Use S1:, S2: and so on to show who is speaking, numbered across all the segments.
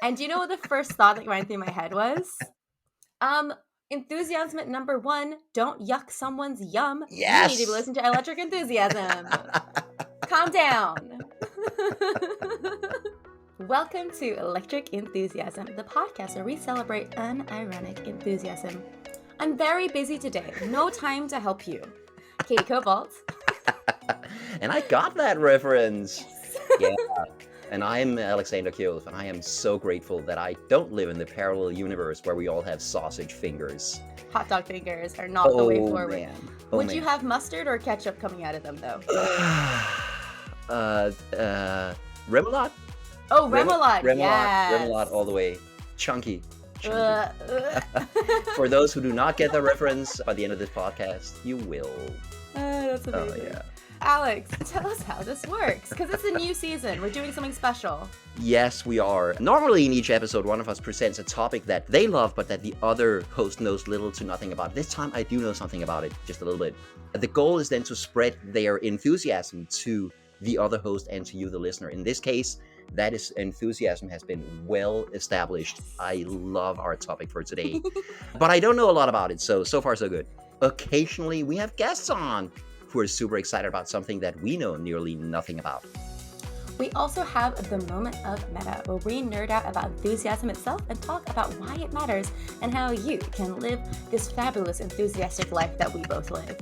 S1: And do you know what the first thought that ran through my head was? Um, Enthusiasm at number one, don't yuck someone's yum. You need to be
S2: Yes.
S1: listening to Electric Enthusiasm. Calm down. Welcome to Electric Enthusiasm, the podcast where we celebrate unironic enthusiasm. I'm very busy today. No time to help you. Katie Cobalt.
S2: And I got that reference.
S1: Yes.
S2: Yeah. And I'm Alexander Kjolf, and I am so grateful that I don't live in the parallel universe where we all have sausage fingers.
S1: Hot dog fingers are not the way forward.
S2: Man. Oh,
S1: Would
S2: man.
S1: you have mustard or ketchup coming out of them, though?
S2: Remoulade?
S1: Oh, remoulade, yes.
S2: Remoulade all the way. Chunky. For those who do not get the reference, by the end of this podcast, you will.
S1: That's amazing.
S2: Oh, yeah.
S1: Alex, tell us how this works, because it's a new season. We're doing something special.
S2: Yes, we are. Normally in each episode, one of us presents a topic that they love, but that the other host knows little to nothing about. This time, I do know something about it, just a little bit. The goal is then to spread their enthusiasm to the other host and to you, the listener. In this case, that is enthusiasm has been well established. I love our topic for today, but I don't know a lot about it, so far so good. Occasionally, we have guests on who are super excited about something that we know nearly nothing about.
S1: We also have the moment of meta, where we nerd out about enthusiasm itself and talk about why it matters and how you can live this fabulous, enthusiastic life that we both live.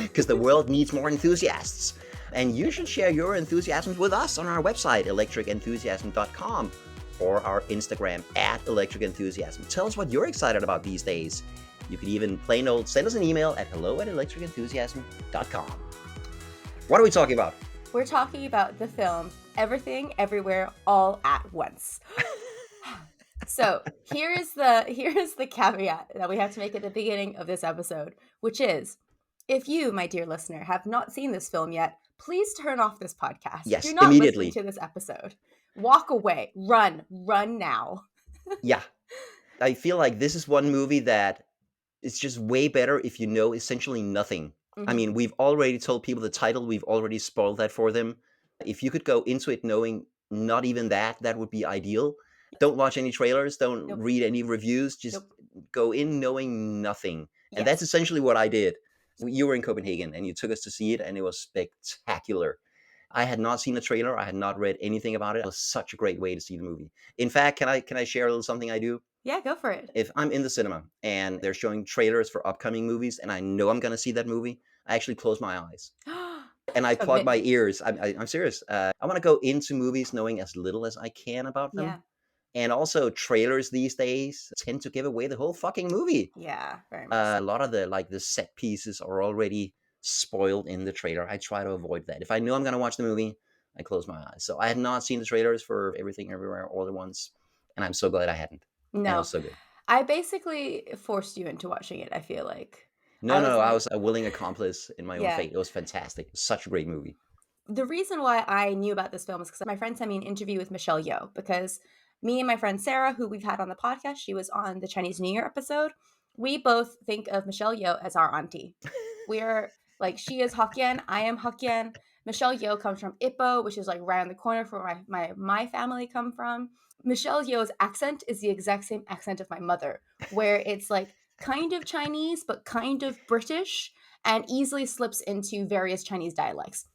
S2: Because the world needs more enthusiasts. And you should share your enthusiasms with us on our website, electricenthusiasm.com, or our Instagram @electricenthusiasm. Tell us what you're excited about these days. You could even plain old send us an email at hello@electricenthusiasm.com. What are we talking about?
S1: We're talking about the film Everything, Everywhere, All at Once. So here is the caveat that we have to make at the beginning of this episode, which is, if you, my dear listener, have not seen this film yet, please turn off this podcast.
S2: Yes,
S1: Do not
S2: immediately.
S1: listen to this episode. Walk away. Run now.
S2: Yeah. I feel like this is one movie that is just way better if you know essentially nothing. I mean, we've already told people the title. We've already spoiled that for them. If you could go into it knowing not even that would be ideal. Don't watch any trailers. Don't read any reviews. Just go in knowing nothing. And that's essentially what I did. You were in Copenhagen and you took us to see it, and it was spectacular. I had not seen the trailer. I had not read anything about it. It was such a great way to see the movie. In fact, can I share a little something I do?
S1: Yeah, go for it.
S2: If I'm in the cinema and they're showing trailers for upcoming movies and I know I'm going to see that movie, I actually close my eyes. And I plug my ears. I'm serious. I want to go into movies knowing as little as I can about them.
S1: Yeah.
S2: And also, trailers these days tend to give away the whole fucking movie.
S1: Yeah, very much so.
S2: A lot of the set pieces are already spoiled in the trailer. I try to avoid that. If I know I'm going to watch the movie, I close my eyes. So I had not seen the trailers for Everything Everywhere All at Once, and I'm so glad I hadn't.
S1: No.
S2: And it was so good.
S1: I basically forced you into watching it, I feel like.
S2: I was a willing accomplice in my own fate. It was fantastic. It was such a great movie.
S1: The reason why I knew about this film is because my friend sent me an interview with Michelle Yeoh, because me and my friend Sarah, who we've had on the podcast, she was on the Chinese New Year episode. We both think of Michelle Yeoh as our auntie. We're like, she is Hokkien, I am Hokkien. Michelle Yeoh comes from Ipoh, which is like right on the corner from where my family come from. Michelle Yeoh's accent is the exact same accent of my mother, where it's like kind of Chinese, but kind of British, and easily slips into various Chinese dialects.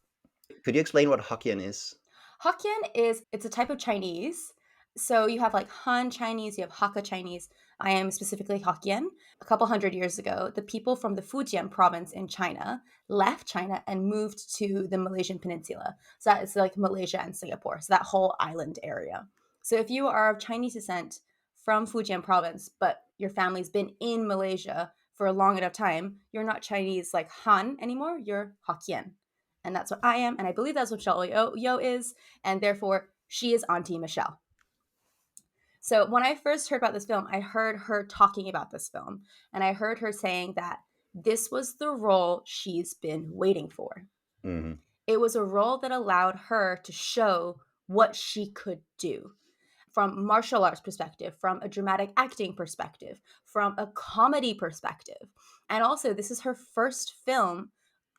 S2: Could you explain what Hokkien is?
S1: Hokkien it's a type of Chinese. So you have like Han Chinese, you have Hakka Chinese. I am specifically Hokkien. A couple hundred years ago, the people from the Fujian province in China left China and moved to the Malaysian peninsula. So that is like Malaysia and Singapore. So that whole island area. So if you are of Chinese descent from Fujian province, but your family's been in Malaysia for a long enough time, you're not Chinese like Han anymore, you're Hokkien. And that's what I am, and I believe that's what Michelle Yeoh is, and therefore she is Auntie Michelle. So when I first heard about this film, I heard her talking about this film, and I heard her saying that this was the role she's been waiting for.
S2: Mm-hmm.
S1: It was a role that allowed her to show what she could do. From martial arts perspective, from a dramatic acting perspective, from a comedy perspective. And also, this is her first film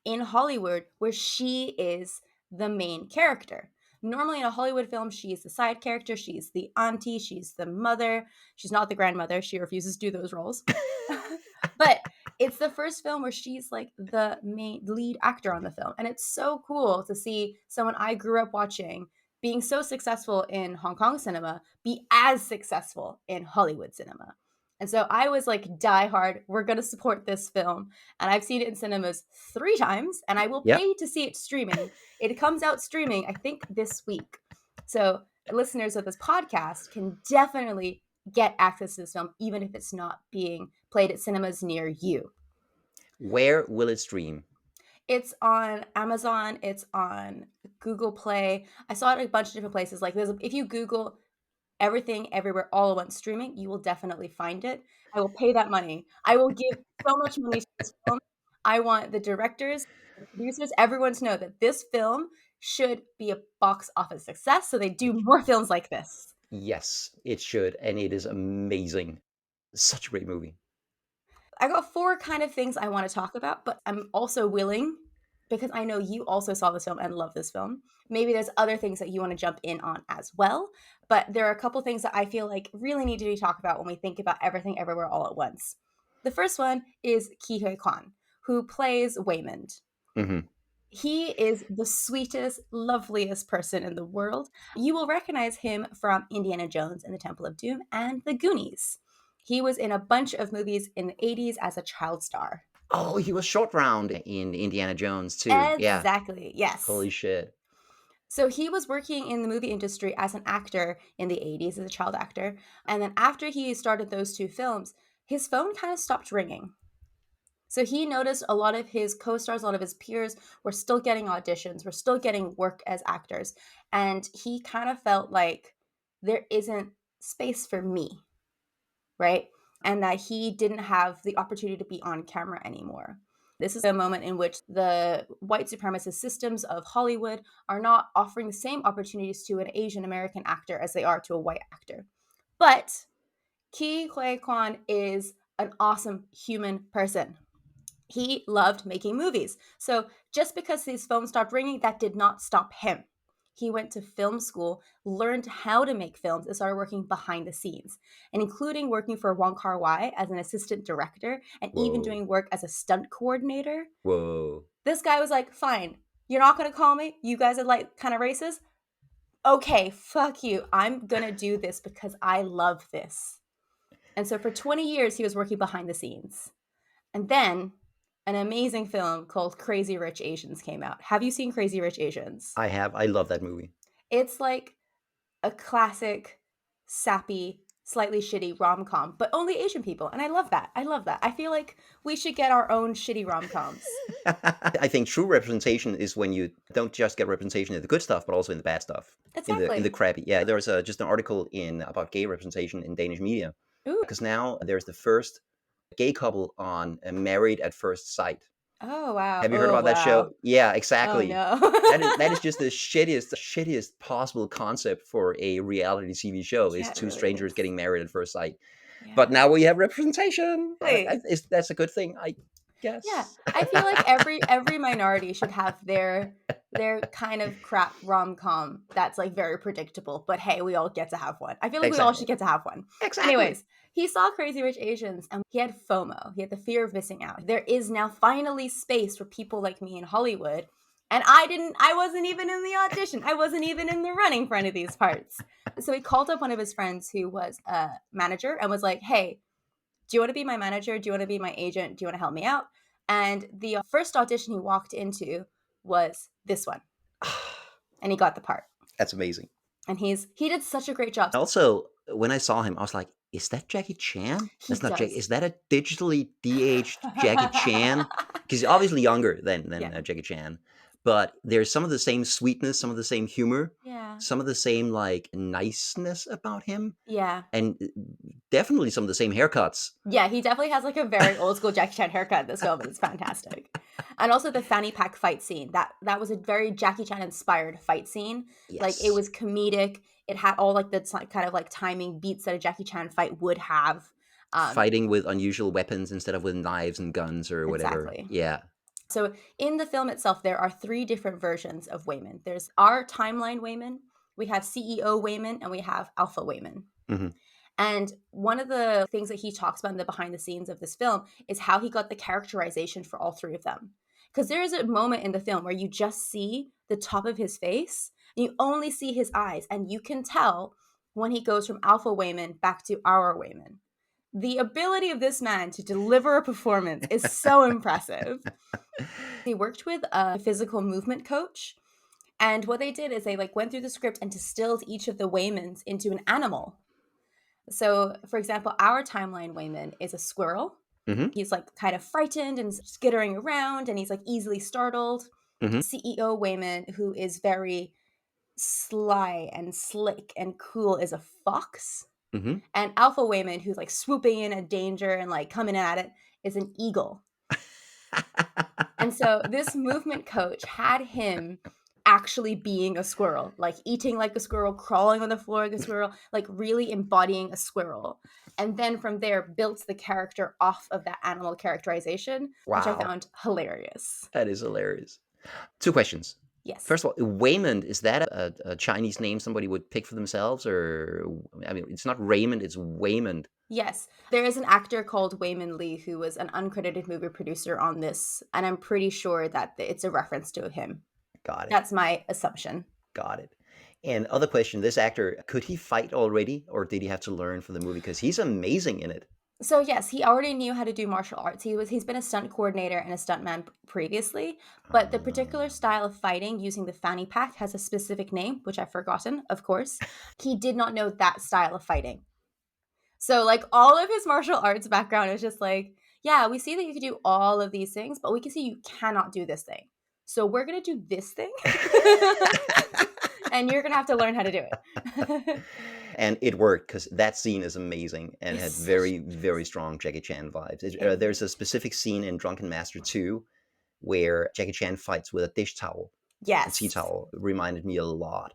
S1: in Hollywood where she is the main character. Normally in a Hollywood film, she's the side character, she's the auntie, she's the mother. She's not the grandmother. She refuses to do those roles. But it's the first film where she's like the main lead actor on the film. And it's so cool to see someone I grew up watching being so successful in Hong Kong cinema be as successful in Hollywood cinema. And so I was like, die hard, we're going to support this film. And I've seen it in cinemas 3 times, and I will
S2: Yeah.
S1: pay to see it streaming. It comes out streaming, I think, this week. So listeners of this podcast can definitely get access to this film, even if it's not being played at cinemas near you.
S2: Where will it stream?
S1: It's on Amazon. It's on Google Play. I saw it at a bunch of different places. Like, if you Google Everything Everywhere All at Once streaming, you will definitely find it. I will pay that money. I will give so much money to this film. I want the directors, the producers, everyone to know that this film should be a box office success, so they do more films like this.
S2: Yes, it should, and it is amazing. Such a great movie.
S1: I got 4 kind of things I want to talk about, but I'm also willing, because I know you also saw this film and love this film. Maybe there's other things that you want to jump in on as well, but there are a couple things that I feel like really need to be talked about when we think about Everything Everywhere All at Once. The first one is Ki Hui Kwan, who plays Waymond.
S2: Mm-hmm.
S1: He is the sweetest, loveliest person in the world. You will recognize him from Indiana Jones and the Temple of Doom and The Goonies. He was in a bunch of movies in the 80s as a child star.
S2: Oh, he was short round in Indiana Jones too. Yeah.
S1: Exactly, yes.
S2: Holy shit.
S1: So he was working in the movie industry as an actor in the 80s, as a child actor. And then after he started those 2 films, his phone kind of stopped ringing. So he noticed a lot of his co-stars, a lot of his peers were still getting auditions, were still getting work as actors. And he kind of felt like there isn't space for me, right? And that he didn't have the opportunity to be on camera anymore. This is a moment in which the white supremacist systems of Hollywood are not offering the same opportunities to an Asian American actor as they are to a white actor. But Ki Hui Kwan is an awesome human person. He loved making movies. So just because his phone stopped ringing, that did not stop him. He went to film school, learned how to make films, and started working behind the scenes, and including working for Wong Kar-wai as an assistant director and even
S2: Whoa.
S1: doing work as a stunt coordinator.
S2: Whoa.
S1: This guy was like, fine, you're not going to call me? You guys are like kind of racist? Okay, fuck you. I'm going to do this because I love this. And so for 20 years, he was working behind the scenes. And then an amazing film called Crazy Rich Asians came out. Have you seen Crazy Rich Asians?
S2: I have. I love that movie.
S1: It's like a classic, sappy, slightly shitty rom-com, but only Asian people. And I love that. I love that. I feel like we should get our own shitty rom-coms.
S2: I think true representation is when you don't just get representation in the good stuff, but also in the bad stuff, in the
S1: Exactly.
S2: crappy. Yeah, there was just an article in about gay representation in Danish media
S1: Ooh.
S2: because now there's the first gay couple on Married at First Sight.
S1: Oh, wow.
S2: Have you heard
S1: Oh,
S2: about that show?
S1: wow.
S2: Yeah,
S1: Oh,
S2: exactly.
S1: no.
S2: That is just the shittiest possible concept for a reality TV show is
S1: Yeah, it
S2: two
S1: really
S2: strangers
S1: is.
S2: getting married at first sight. But
S1: Yeah.
S2: now we have representation.
S1: Really.
S2: That's a good thing, I
S1: Yeah,
S2: guess.
S1: I feel like every minority should have their kind of crap rom-com that's like very predictable, but hey, we all get to have one. I feel like we all should
S2: Exactly.
S1: get to have one.
S2: Exactly.
S1: Anyways, he saw Crazy Rich Asians and he had FOMO. He had the fear of missing out. There is now finally space for people like me in Hollywood. And I wasn't even in the audition. I wasn't even in the running for any of these parts. So he called up one of his friends who was a manager and was like, "Hey, do you want to be my manager? Do you want to be my agent? Do you want to help me out?" And the first audition he walked into was this one, and he got the part.
S2: That's amazing.
S1: And he did such a great job.
S2: Also, when I saw him, I was like, is that Jackie Chan?
S1: He
S2: That's not Jackie.
S1: does.
S2: Is that a digitally de-aged Jackie Chan? Because he's obviously younger than
S1: Yeah.
S2: Jackie Chan. But there's some of the same sweetness, some of the same humor,
S1: Yeah.
S2: some of the same like niceness about him,
S1: Yeah.
S2: and definitely some of the same haircuts.
S1: Yeah, he definitely has like a very old school Jackie Chan haircut in this film, and it's fantastic. And also the fanny pack fight scene. That was a very Jackie Chan inspired fight scene. Like it
S2: Yes.
S1: was comedic. It had all like the kind of like timing beats that a Jackie Chan fight would have.
S2: Fighting with unusual weapons instead of with knives and guns or whatever.
S1: Exactly.
S2: Yeah.
S1: So in the film itself, there are three different versions of Wayman. There's our timeline Wayman, we have CEO Wayman, and we have Alpha Wayman.
S2: Hmm.
S1: And one of the things that he talks about in the behind the scenes of this film is how he got the characterization for all three of them. Because there is a moment in the film where you just see the top of his face, and you only see his eyes, and you can tell when he goes from Alpha Wayman back to our Wayman. The ability of this man to deliver a performance is so impressive. They worked with a physical movement coach, and what they did is they like went through the script and distilled each of the Waymans into an animal. So, for example, our timeline Wayman is a squirrel.
S2: Hmm.
S1: He's like kind of frightened and skittering around, and he's like easily startled.
S2: Hmm.
S1: CEO Wayman, who is very sly and slick and cool, is a fox.
S2: Hmm.
S1: And Alpha Wayman, who's like swooping in at danger and like coming at it, is an eagle. And so this movement coach had him actually being a squirrel, like eating like a squirrel, crawling on the floor like a squirrel, like really embodying a squirrel. And then from there built the character off of that animal characterization, which I
S2: Wow,
S1: found hilarious.
S2: that is hilarious. Two questions.
S1: Yes.
S2: First of all, Waymond, is that a Chinese name somebody would pick for themselves? Or, I mean, it's not Raymond, it's Waymond.
S1: Yes. There is an actor called Wayman Lee who was an uncredited movie producer on this, and I'm pretty sure that it's a reference to him.
S2: Got it.
S1: That's my assumption.
S2: Got it. And other question, this actor, could he fight already, or did he have to learn for the movie? Because he's amazing in it.
S1: So yes, he already knew how to do martial arts. He's been a stunt coordinator and a stuntman previously, but the particular
S2: Ah.
S1: style of fighting using the fanny pack has a specific name, which I've forgotten, of course. He did not know that style of fighting. So like all of his martial arts background is just like, yeah, we see that you can do all of these things, but we can see you cannot do this thing. So we're going to do this thing. And you're going to have to learn how to do it.
S2: And it worked because that scene is amazing and
S1: It's
S2: had
S1: such
S2: very, very strong Jackie Chan vibes.
S1: it
S2: There's
S1: really.
S2: a specific scene in Drunken Master 2 where Jackie Chan fights with a dish towel. A tea
S1: Yes.
S2: towel. It reminded me a lot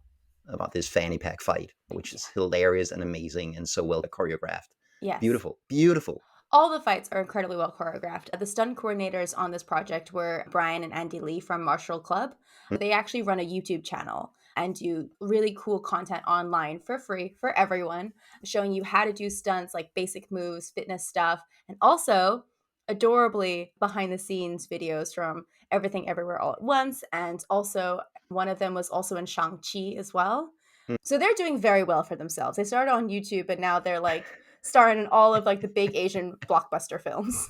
S2: about this fanny pack fight, which is
S1: Yeah.
S2: hilarious and amazing and so well choreographed.
S1: Yes.
S2: Beautiful, beautiful.
S1: All the fights are incredibly well choreographed. The stunt coordinators on this project were Brian and Andy Lee from Martial Club. They actually run a YouTube channel and do really cool content online for free for everyone, showing you how to do stunts like basic moves, fitness stuff, and also adorably behind the scenes videos from Everything Everywhere All at Once. And also, one of them was also in Shang-Chi as well.
S2: Mm.
S1: So they're doing very well for themselves. They started on YouTube, but now they're like starring in all of like the big Asian blockbuster films.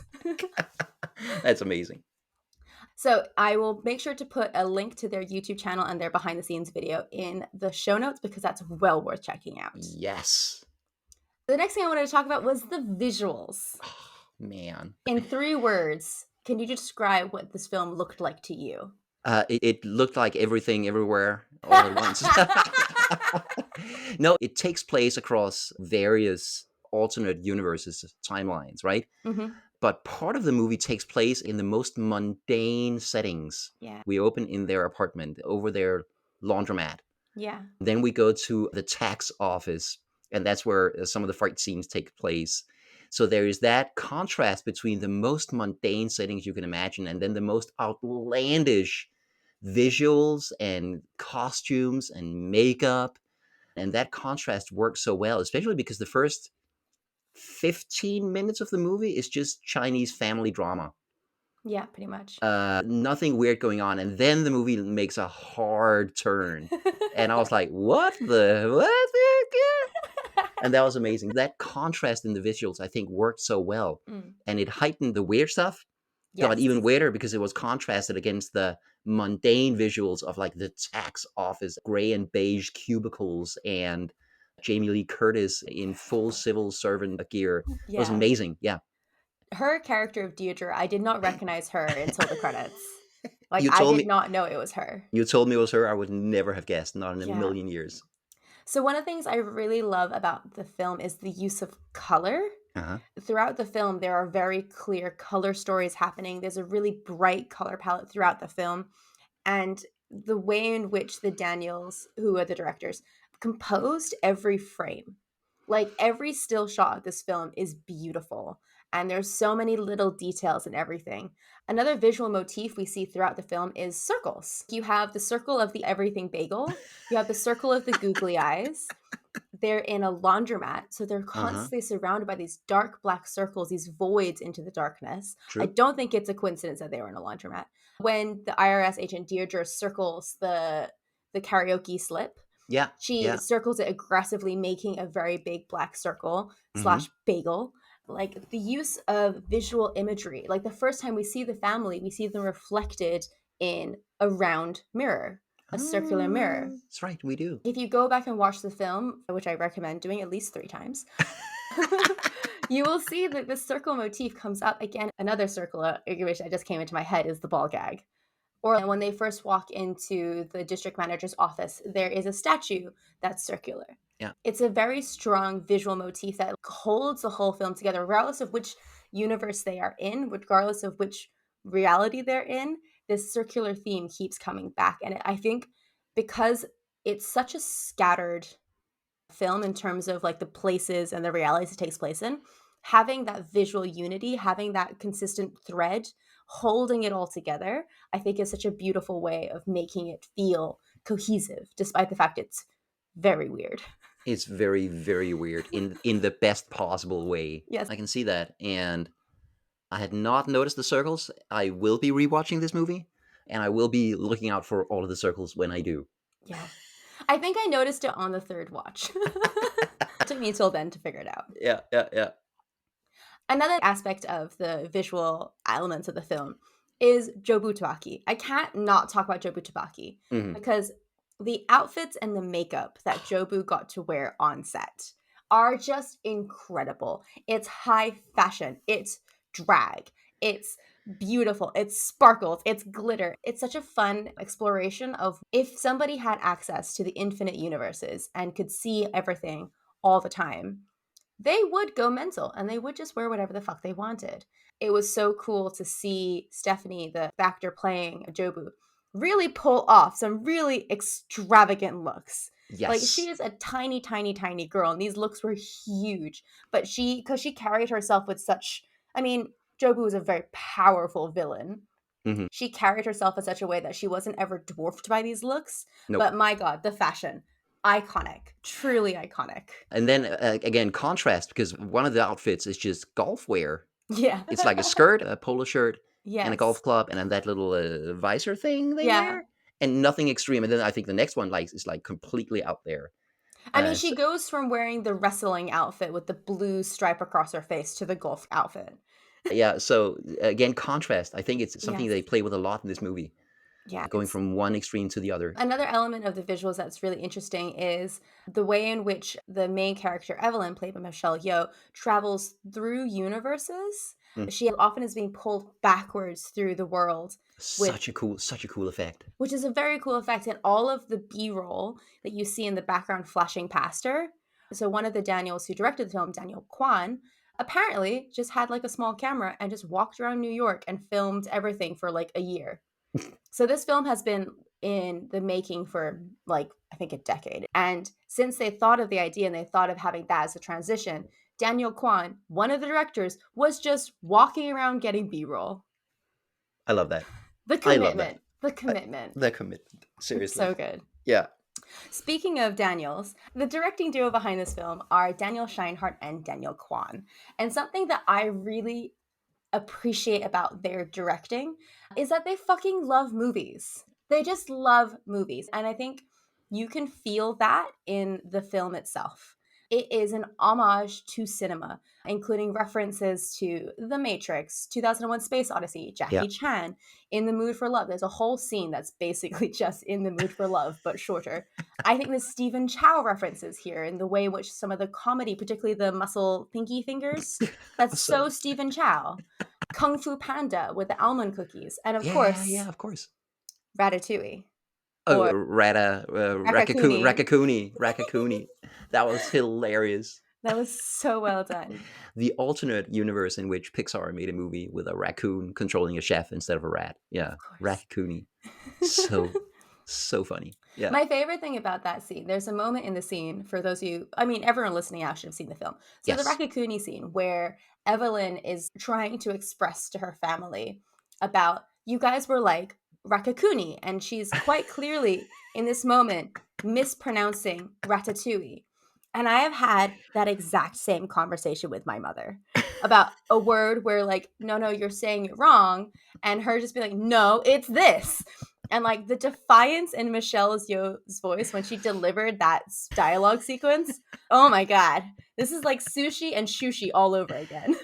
S2: That's amazing.
S1: So I will make sure to put a link to their YouTube channel and their behind the scenes video in the show notes because that's well worth checking out.
S2: Yes.
S1: The next thing I wanted to talk about was the visuals.
S2: Oh, man.
S1: In three words, can you describe what this film looked like to you?
S2: It looked like everything everywhere all at once. No, it takes place across various alternate universes, timelines, right?
S1: Hmm.
S2: But part of the movie takes place in the most mundane settings.
S1: Yeah.
S2: We open in their apartment over their laundromat.
S1: Yeah.
S2: Then we go to the tax office, and that's where some of the fight scenes take place. So there is that contrast between the most mundane settings you can imagine and then the most outlandish visuals and costumes and makeup. And that contrast works so well, especially because the first 15 minutes of the movie is just Chinese family drama.
S1: Yeah, pretty much.
S2: Nothing weird going on. And then the movie makes a hard turn. And I was like, what the? What? And that was amazing. That contrast in the visuals, I think, worked so well.
S1: Mm.
S2: And it heightened the weird stuff, got
S1: Yes.
S2: even weirder because it was contrasted against the mundane visuals of like the tax office, gray and beige cubicles, and Jamie Lee Curtis in full civil servant gear. It was
S1: Yeah.
S2: amazing. Yeah.
S1: Her character of Deirdre, I did not recognize her until the credits. Like,
S2: You
S1: I
S2: told
S1: did
S2: me
S1: not know it was her.
S2: you told me it was her. I would never have guessed, not in a
S1: Yeah.
S2: million years.
S1: So, one of the things I really love about the film is the use of color.
S2: Uh-huh.
S1: Throughout the film, there are very clear color stories happening. There's a really bright color palette throughout the film. And the way in which the Daniels, who are the directors, composed every frame. Like every still shot of this film is beautiful. And there's so many little details in everything. Another visual motif we see throughout the film is circles. You have the circle of the everything bagel, you have the circle of the googly eyes. They're in a laundromat, so they're
S2: Uh-huh.
S1: constantly surrounded by these dark black circles, these voids into the darkness. I
S2: True.
S1: don't think it's a coincidence that they were in a laundromat. When the IRS agent Deirdre circles the karaoke slip,
S2: Yeah.
S1: she
S2: Yeah.
S1: circles it aggressively, making a very big black circle
S2: Mm-hmm.
S1: slash bagel. Like the use of visual imagery. Like the first time we see the family, we see them reflected in a round mirror, a circular mirror.
S2: That's right, we do.
S1: If you go back and watch the film, which I recommend doing at least 3 times, you will see that the circle motif comes up again. Another circle, which I just came into my head, is the ball gag. Or when they first walk into the district manager's office, there is a statue that's circular.
S2: Yeah.
S1: It's a very strong visual motif that holds the whole film together, regardless of which universe they are in, regardless of which reality they're in. This circular theme keeps coming back. And I think because it's such a scattered film in terms of like the places and the realities it takes place in, having that visual unity, having that consistent thread, holding it all together, I think is such a beautiful way of making it feel cohesive, despite the fact it's very weird.
S2: It's very, very weird in the best possible way.
S1: Yes.
S2: I can see that. And I had not noticed the circles. I will be rewatching this movie, and I will be looking out for all of the circles when I do.
S1: Yeah. I think I noticed it on the third watch. It took me until then to figure it out.
S2: Yeah, yeah, yeah.
S1: Another aspect of the visual elements of the film is Jobu Tubaki. I can't not talk about Jobu Tubaki
S2: Hmm.
S1: because the outfits and the makeup that Jobu got to wear on set are just incredible. It's high fashion, it's drag, it's beautiful, it's sparkles, it's glitter. It's such a fun exploration of if somebody had access to the infinite universes and could see everything all the time, they would go mental and they would just wear whatever the fuck they wanted. It was so cool to see Stephanie, the actor playing Jobu, really pull off some really extravagant looks. Like she
S2: Yes.
S1: is a tiny, tiny, tiny girl, and these looks were huge. But because she carried herself with such, I mean, Jobu was a very powerful villain.
S2: Hmm.
S1: She carried herself in such a way that she wasn't ever dwarfed by these looks.
S2: Nope.
S1: But my God, the fashion, iconic, truly iconic.
S2: And then again, contrast because one of the outfits is just golf wear.
S1: Yeah.
S2: It's like a skirt, a polo shirt, and a golf
S1: Yes.
S2: club, and then that little visor thing they
S1: Yeah.
S2: wear, and nothing extreme. And then I think the next one like is like completely out there.
S1: I mean,
S2: So,
S1: she goes from wearing the wrestling outfit with the blue stripe across her face to the golf outfit.
S2: yeah. So again, contrast. I think it's something
S1: Yes.
S2: they play with a lot in this movie,
S1: Yeah.
S2: going from one extreme to the other.
S1: Another element of the visuals that's really interesting is the way in which the main character, Evelyn, played by Michelle Yeoh, travels through universes.
S2: Mm.
S1: She often is being pulled backwards through the world with
S2: Such a cool effect.
S1: which is a very cool effect. And all of the B-roll that you see in the background flashing past her. So one of the Daniels who directed the film, Daniel Kwan, apparently just had like a small camera and just walked around New York and filmed everything for like a year. So this film has been in the making for like I think a decade. And since they thought of the idea and they thought of having that as a transition, Daniel Kwan, one of the directors, was just walking around getting B-roll.
S2: I love that.
S1: The
S2: I love that.
S1: commitment. The commitment.
S2: The commitment.
S1: It's
S2: Seriously.
S1: so good.
S2: Yeah.
S1: Speaking of Daniels, the directing duo behind this film are Daniel Scheinhardt and Daniel Kwan. And something that I really appreciate about their directing is that they fucking love movies. They just love movies. And I think you can feel that in the film itself. It is an homage to cinema, including references to The Matrix, 2001 Space Odyssey,
S2: Yeah.
S1: Jackie Chan, In the Mood for Love. There's a whole scene that's basically just In the Mood for Love, but shorter. I think there's Stephen Chow references here in the way in which some of the comedy, particularly the muscle pinky fingers, that's so
S2: Awesome.
S1: Stephen Chow. Kung Fu Panda with the almond cookies. And of
S2: Yeah, yeah,
S1: course,
S2: of course.
S1: Ratatouille
S2: Oh,
S1: or Raccacoonie.
S2: Raccacoonie. That was hilarious.
S1: That was so well done.
S2: The alternate universe in which Pixar made a movie with a raccoon controlling a chef instead of a rat. Yeah,
S1: Of course.
S2: Raccacoonie. So So funny. Yeah.
S1: My favorite thing about that scene, there's a moment in the scene for those of you, I mean, everyone listening out should have seen the film. So the
S2: Yes.
S1: Raccacoonie scene where Evelyn is trying to express to her family about you guys were like Raccacoonie, and she's quite clearly in this moment mispronouncing ratatouille. And I have had that exact same conversation with my mother about a word where like, no, no, you're saying it wrong, and her just be like, no, it's this. And like the defiance in Michelle Yeoh's voice when she delivered that dialogue sequence, oh my god, this is like sushi and sushi all over again.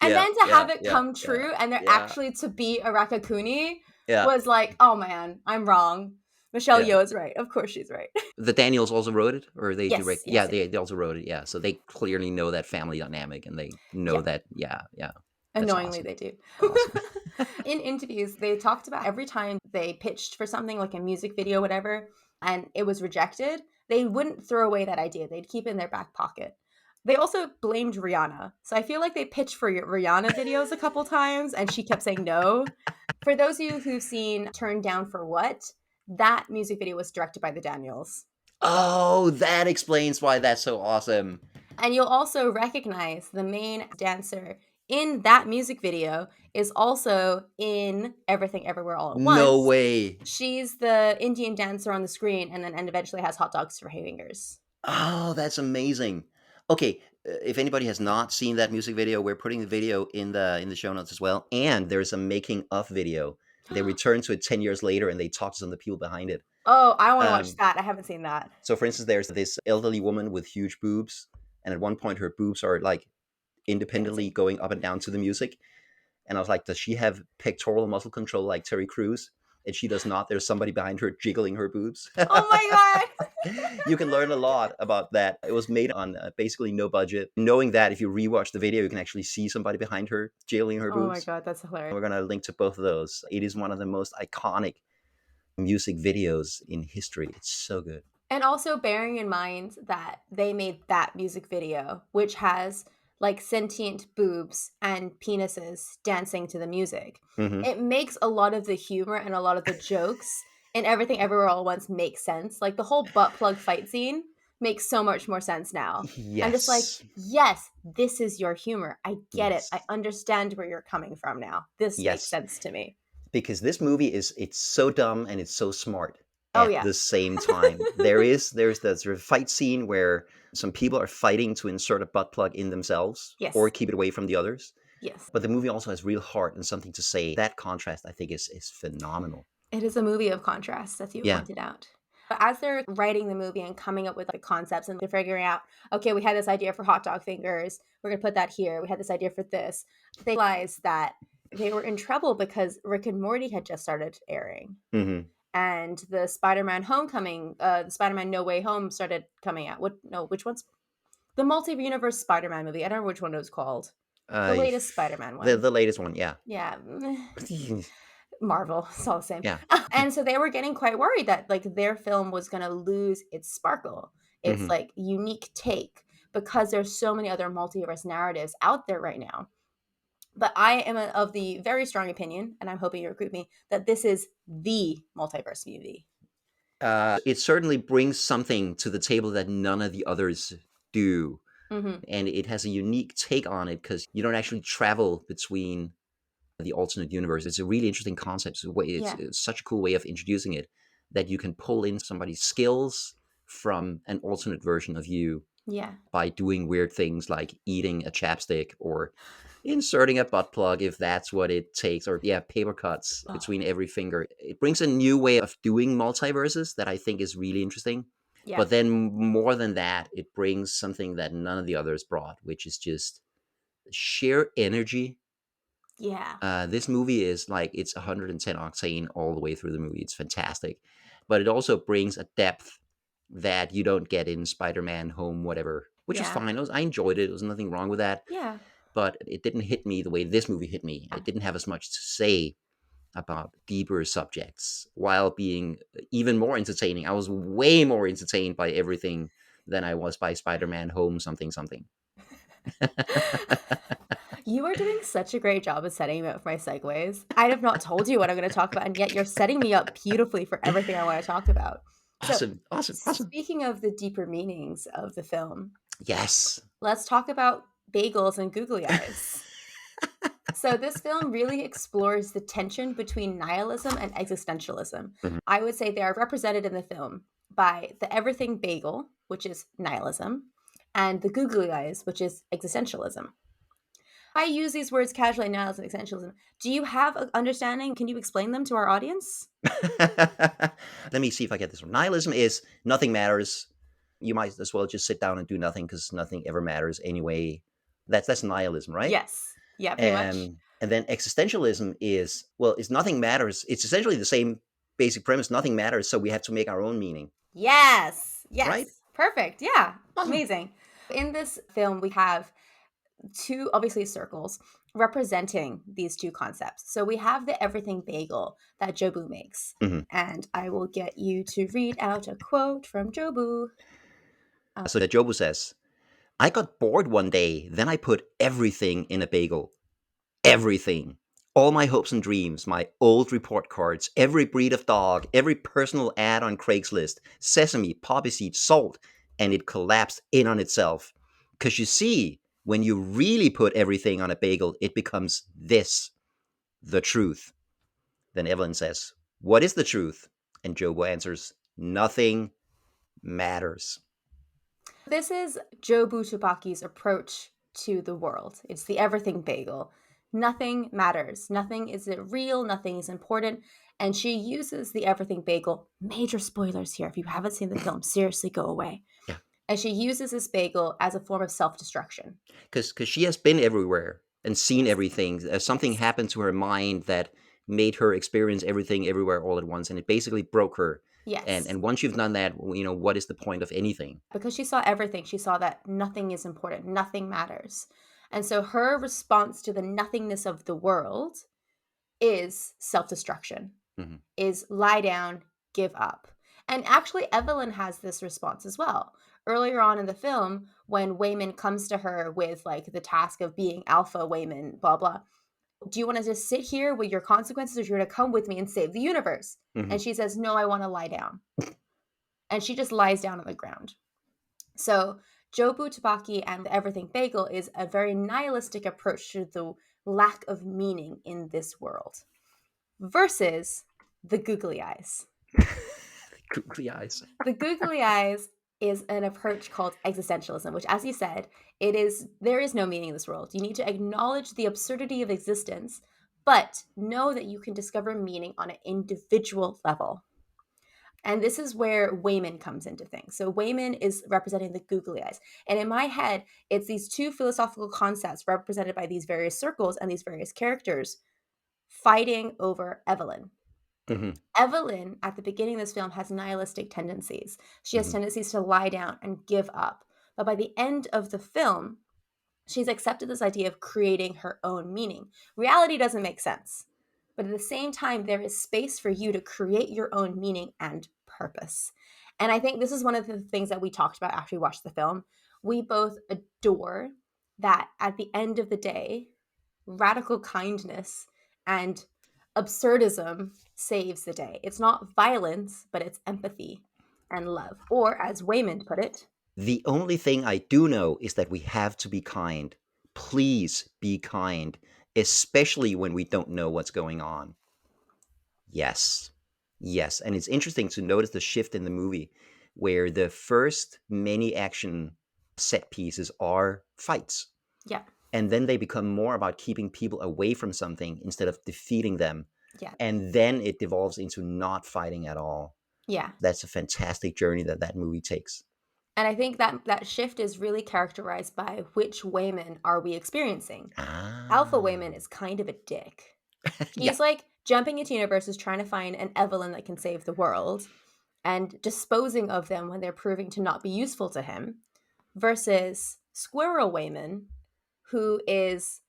S1: And
S2: Yeah,
S1: then to
S2: yeah,
S1: have it
S2: yeah,
S1: come
S2: yeah,
S1: true and there
S2: yeah,
S1: actually to be a Raccacoonie
S2: yeah,
S1: was like, oh man, I'm wrong. Michelle
S2: yeah.
S1: Yeoh is right. Of course she's right.
S2: The Daniels also wrote it, or they
S1: Yes,
S2: direct? Yeah,
S1: yes, yes.
S2: they also wrote it. Yeah, so they clearly know that family dynamic, and they know
S1: Yeah.
S2: that. Yeah, yeah, that's
S1: Annoyingly,
S2: awesome.
S1: they do.
S2: Awesome.
S1: In interviews, they talked about every time they pitched for something like a music video, whatever, and it was rejected, they wouldn't throw away that idea. They'd keep it in their back pocket. They also blamed Rihanna. So I feel like they pitched for Rihanna videos a couple times and she kept saying no. For those of you who've seen Turned Down for What, that music video was directed by the Daniels.
S2: Oh, that explains why that's so awesome.
S1: And you'll also recognize the main dancer in that music video is also in Everything Everywhere All at
S2: No
S1: Once.
S2: way.
S1: She's the Indian dancer on the screen and eventually has hot dogs for her fingers.
S2: Oh, that's amazing. Okay, if anybody has not seen that music video, we're putting the video in the show notes as well. And there's a making of video. They return to it 10 years later and they talk to some of the people behind it.
S1: Oh, I want to watch
S2: Um,
S1: that. I haven't seen that.
S2: so for instance, there's this elderly woman with huge boobs, and at one point her boobs are like independently
S1: Dancing.
S2: going up and down to the music. And I was like, does she have pectoral muscle control like Terry Crews? And she does not. There's somebody behind her jiggling her boobs.
S1: Oh my god.
S2: You can learn a lot about that. It was made on basically no budget. Knowing that if you rewatch the video, you can actually see somebody behind her jiggling her
S1: Oh my
S2: boobs.
S1: god, that's hilarious.
S2: We're going to link to both of those. It is one of the most iconic music videos in history. It's so good.
S1: And also bearing in mind that they made that music video, which has like sentient boobs and penises dancing to the music.
S2: Hmm.
S1: It makes a lot of the humor and a lot of the jokes and Everything Everywhere All at Once make sense. Like the whole butt plug fight scene makes so much more sense now. I'm just like,
S2: Yes.
S1: yes, this is your humor. I get it. I
S2: Yes.
S1: understand where you're coming from now. This makes
S2: Yes.
S1: sense to me.
S2: Because this movie it's so dumb and it's so smart
S1: Oh
S2: at
S1: yeah.
S2: the same time. There's that sort of fight scene where some people are fighting to insert a butt plug in themselves or
S1: Yes.
S2: keep it away from the others.
S1: Yes.
S2: But the movie also has real heart and something to say. That contrast I think is phenomenal.
S1: It is a movie of contrast, as you
S2: Yeah.
S1: pointed out. But as they're writing the movie and coming up with like concepts and they're figuring out, okay, we had this idea for hot dog fingers. We're going to put that here. We had this idea for this. They realized that they were in trouble because Rick and Morty had just started airing.
S2: Hmm.
S1: And the Spider-Man Homecoming, the Spider-Man No Way Home started coming out. What? No, which one's the multi-universe Spider-Man movie? I don't know which one it was called. The
S2: Uh,
S1: latest Spider-Man
S2: the
S1: one.
S2: the latest one, yeah.
S1: Yeah. Marvel, it's all the same.
S2: Yeah.
S1: And so they were getting quite worried that like their film was going to lose its sparkle, its
S2: Hmm.
S1: like unique take because there's so many other multiverse narratives out there right now. But I am of the very strong opinion, and I'm hoping you agree with me, that this is the multiverse movie.
S2: It certainly brings something to the table that none of the others do.
S1: Hmm.
S2: And it has a unique take on it because you don't actually travel between the alternate universe. It's a really interesting concept.
S1: Yeah,
S2: It's such a cool way of introducing it that you can pull in somebody's skills from an alternate version of you
S1: yeah,
S2: by doing weird things like eating a chapstick or inserting a butt plug if that's what it takes, or yeah, paper cuts
S1: oh,
S2: between every finger. It brings a new way of doing multiverses that I think is really interesting.
S1: yeah,
S2: But then more than that, it brings something that none of the others brought, which is just sheer energy.
S1: yeah,
S2: This movie is like it's 110 octane all the way through the movie. It's fantastic, but it also brings a depth that you don't get in Spider-Man Home, whatever, which was
S1: yeah,
S2: fine. I enjoyed it. There was nothing wrong with that,
S1: yeah.
S2: but it didn't hit me the way this movie hit me. It didn't have as much to say about deeper subjects while being even more entertaining. I was way more entertained by everything than I was by Spider-Man Home something something.
S1: You are doing such a great job of setting me up for my segues. I have not told you what I'm going to talk about, and yet you're setting me up beautifully for everything I want to talk about. So,
S2: Awesome, awesome, awesome.
S1: speaking of the deeper meanings of the film,
S2: Yes.
S1: let's talk about bagels and googly eyes. So, this film really explores the tension between nihilism and existentialism.
S2: Mhm.
S1: I would say they are represented in the film by the everything bagel, which is nihilism, and the googly eyes, which is existentialism. I use these words casually now as an essentialism. Do you have an understanding? Can you explain them to our audience?
S2: Let me see if I get this one. Nihilism is nothing matters. You might as well just sit down and do nothing because nothing ever matters anyway. That's nihilism, right?
S1: Yes. Yeah, pretty much.
S2: And then existentialism is, well, it's nothing matters. It's essentially the same basic premise. Nothing matters, so we have to make our own meaning,
S1: Yes.
S2: right?
S1: Yes. Perfect. Yeah.
S2: Awesome.
S1: Amazing. In this film, we have two, obviously, circles representing these two concepts. So we have the everything bagel that Jobu makes.
S2: Mhm.
S1: And I will get you to read out a quote from Jobu.
S2: So that Jobu says, I got bored one day, then I put everything in a bagel. Everything. All my hopes and dreams, my old report cards, every breed of dog, every personal ad on Craigslist, sesame, poppy seed, salt, and it collapsed in on itself. Because you see, when you really put everything on a bagel, it becomes this, the truth. Then Evelyn says, what is the truth? And Jobo answers, nothing matters.
S1: This is Jobu Tabaki's approach to the world. It's the everything bagel. Nothing matters. Nothing is real. Nothing is important. And she uses the everything bagel. Major spoilers here. If you haven't seen the film, seriously go away.
S2: Yeah.
S1: And she uses this bagel as a form of self destruction.
S2: Because she has been everywhere and seen
S1: Yes.
S2: everything. Something
S1: Yes.
S2: happened to her mind that made her experience everything everywhere all at once, and it basically broke her.
S1: Yes.
S2: And once you've done that, what is the point of anything?
S1: Because she saw everything. She saw that nothing is important. Nothing matters. And so her response to the nothingness of the world is self destruction.
S2: Hmm.
S1: Is lie down, give up. And actually, Evelyn has this response as well. Earlier on in the film, when Wayman comes to her with like the task of being alpha Wayman, blah, blah, do you want to just sit here with your consequences or you're going to come with me and save the universe?
S2: Hmm.
S1: And she says, no, I want to lie down. And she just lies down on the ground. So, Jobu Tabaki and the Everything Bagel is a very nihilistic approach to the lack of meaning in this world versus the googly eyes.
S2: Googly eyes.
S1: The googly eyes is an approach called existentialism, which, as you said, there is no meaning in this world. You need to acknowledge the absurdity of existence, but know that you can discover meaning on an individual level. And this is where Wayman comes into things. So Wayman is representing the googly eyes. And in my head, it's these two philosophical concepts represented by these various circles and these various characters fighting over Evelyn.
S2: Hmm.
S1: Evelyn, at the beginning of this film, has nihilistic tendencies. She has
S2: Hmm.
S1: tendencies to lie down and give up. But by the end of the film, she's accepted this idea of creating her own meaning. Reality doesn't make sense. But at the same time, there is space for you to create your own meaning and purpose. And I think this is one of the things that we talked about after we watched the film. We both adore that at the end of the day, radical kindness and absurdism saves the day. It's not violence, but it's empathy and love. Or, as Waymond put it,
S2: The only thing I do know is that we have to be kind. Please be kind, especially when we don't know what's going on. Yes. Yes. And it's interesting to notice the shift in the movie where the first many action set pieces are fights.
S1: yeah,
S2: And then they become more about keeping people away from something instead of defeating them.
S1: yeah,
S2: And then it devolves into not fighting at all.
S1: yeah.
S2: That's a fantastic journey that movie takes.
S1: And I think that shift is really characterized by which Wayman are we experiencing. Alpha
S2: Ah.
S1: Wayman is kind of a dick.
S2: Yeah.
S1: He's like jumping into universes trying to find an Evelyn that can save the world and disposing of them when they're proving to not be useful to him, versus Squirrel Wayman, who is